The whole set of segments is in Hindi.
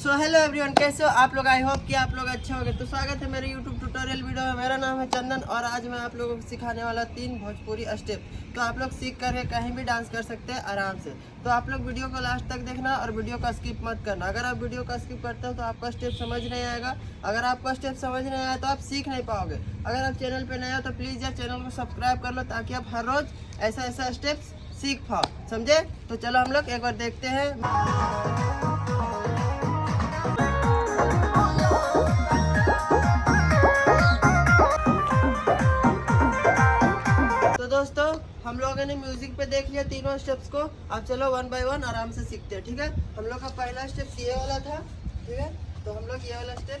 सो हेलो एवरीवन, कैसे हो आप लोग। आई होप कि आप लोग अच्छे होंगे। तो स्वागत है मेरे यूट्यूब ट्यूटोरियल वीडियो में। मेरा नाम है चंदन और आज मैं आप लोगों को सिखाने वाला 3 भोजपुरी स्टेप। तो आप लोग सीख करके कहीं भी डांस कर सकते हैं आराम से। तो आप लोग वीडियो को लास्ट तक देखना और वीडियो का स्किप मत करना। अगर आप वीडियो का स्किप करते हो तो आपका स्टेप समझ नहीं आएगा। अगर आपका स्टेप समझ नहीं आया तो आप सीख नहीं पाओगे। अगर आप चैनल पर नए हो तो प्लीज़ यार चैनल को सब्सक्राइब कर लो ताकि आप हर रोज़ ऐसा स्टेप्स सीख पाओ, समझे। तो चलो हम लोग एक बार देखते हैं। तो दोस्तों हम लोगों ने म्यूजिक पे देख लिया तीनों स्टेप्स को। अब चलो 1 बाय 1 आराम से सीखते हैं, ठीक है। हम लोग का पहला स्टेप ये वाला था, ठीक है। तो हम लोग ये वाला स्टेप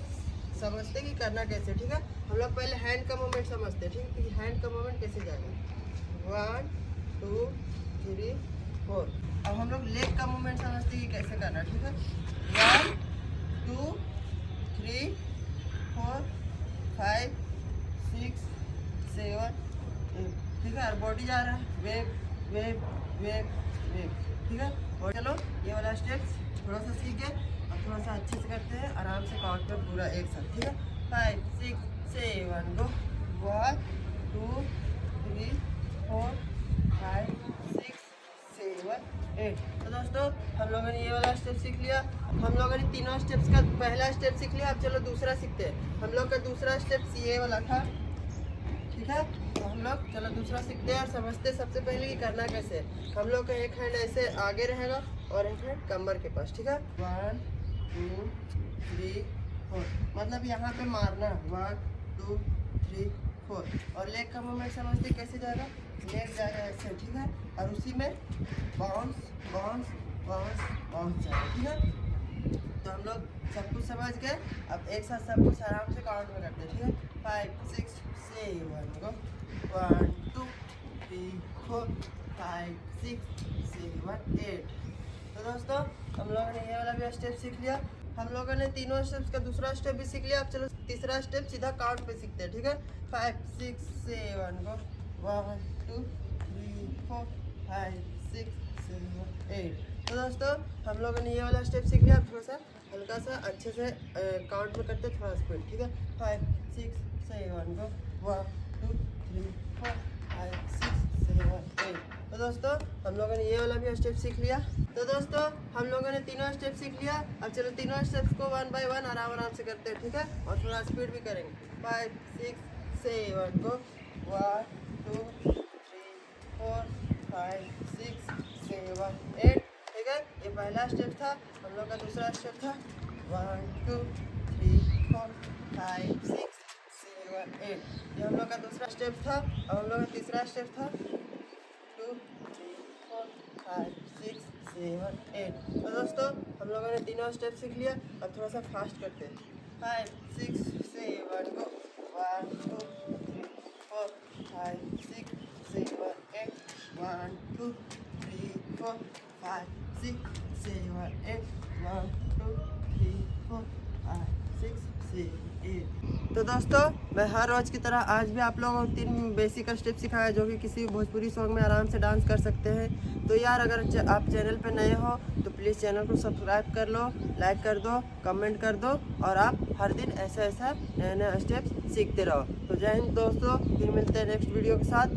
समझते कि करना कैसे, ठीक है। हम लोग पहले हैंड का मूवमेंट समझते हैं, ठीक है, कि हैंड का मूवमेंट कैसे जाएगा। 1 2 3 4। अब हम लोग लेग का मूवमेंट समझते कि कैसे करना, ठीक है। 1 2 3 4 5 6 7 8, ठीक है। और बॉडी जा रहा है वेव वेव वेव वेव, ठीक है। और चलो ये वाला स्टेप्स थोड़ा सा सीख गए और थोड़ा सा अच्छे से करते हैं आराम से काउंट पर पूरा एक साथ, ठीक है। 5 6 7 गो। 1 2 3 4 5 6 7 8। तो दोस्तों हम लोगों ने ये वाला स्टेप सीख लिया। हम लोगों ने तीनों स्टेप्स का पहला स्टेप सीख लिया। अब चलो दूसरा सीखते हैं। हम लोग का दूसरा स्टेप ये वाला था, ठीक है। तो हम लोग चलो दूसरा सीखते हैं और समझते हैं सबसे पहले कि करना कैसे। हम लोग का एक हैंड ऐसे आगे रहेगा और एक हैंड कमर के पास, ठीक है। 1 2 3 4, मतलब यहाँ पे मारना 1 2 3 4। और लेग का मूवमेंट समझते कैसे जाएगा। लेग जाएगा ऐसे, ठीक है। और उसी में बाउंस बाउंस बाउंस बाउंस जाएगा, ठीक है। तो हम लोग सब कुछ समझ गए। अब एक साथ सब कुछ आराम से काउंट में करते हैं, ठीक है। 5 6 7 गो। 1 2 3 4 5 6 7 8। तो दोस्तों हम लोगों ने ये वाला भी स्टेप सीख लिया। हम लोगों ने तीनों स्टेप्स का दूसरा स्टेप भी सीख लिया। अब चलो तीसरा स्टेप सीधा काउंट पे सीखते हैं, ठीक है। 5 6 7 गो। 1 2 3 4 5 6 7 8। तो दोस्तों हम लोगों ने ये वाला स्टेप सीख लिया। अब थोड़ा सा हल्का सा अच्छे से काउंट में करते थोड़ा स्पीड, ठीक है। 5 6 7 गो। 1 2 3 4 5 6 7 8। तो दोस्तों हम लोगों ने ये वाला भी स्टेप सीख लिया। तो दोस्तों हम लोगों ने तीनों स्टेप सीख लिया। अब चलो तीनों स्टेप्स को 1 बाय 1 आराम से करते हैं, ठीक है। और थोड़ा स्पीड भी करेंगे। 5 6 7 गो। 1 2 3 4 5 6 7 8, ठीक है। ये पहला स्टेप था। हम लोग का दूसरा स्टेप था 1 2 3 4 5 6 7 8। ये हम लोग का दूसरा स्टेप था। और हम लोग का तीसरा स्टेप था 2 3 4 5 6 7 8। तो दोस्तों हम लोगों ने तीनों स्टेप सीख लिया। अब थोड़ा सा फास्ट करते हैं। 5 6 7 गो। 1 2 3 4 5 6 7 8। 1 2 3 4 5 6 7 8। 1 2 3 4 5 6 7 8। तो दोस्तों मैं हर रोज़ की तरह आज भी आप लोगों को 3 बेसिक स्टेप सिखाया जो कि किसी भोजपुरी सॉन्ग में आराम से डांस कर सकते हैं। तो यार अगर आप चैनल पे नए हो तो प्लीज़ चैनल को सब्सक्राइब कर लो, लाइक कर दो, कमेंट कर दो और आप हर दिन ऐसा नए स्टेप्स सीखते रहो। तो जय हिंद दोस्तों, फिर मिलते हैं नेक्स्ट वीडियो के साथ।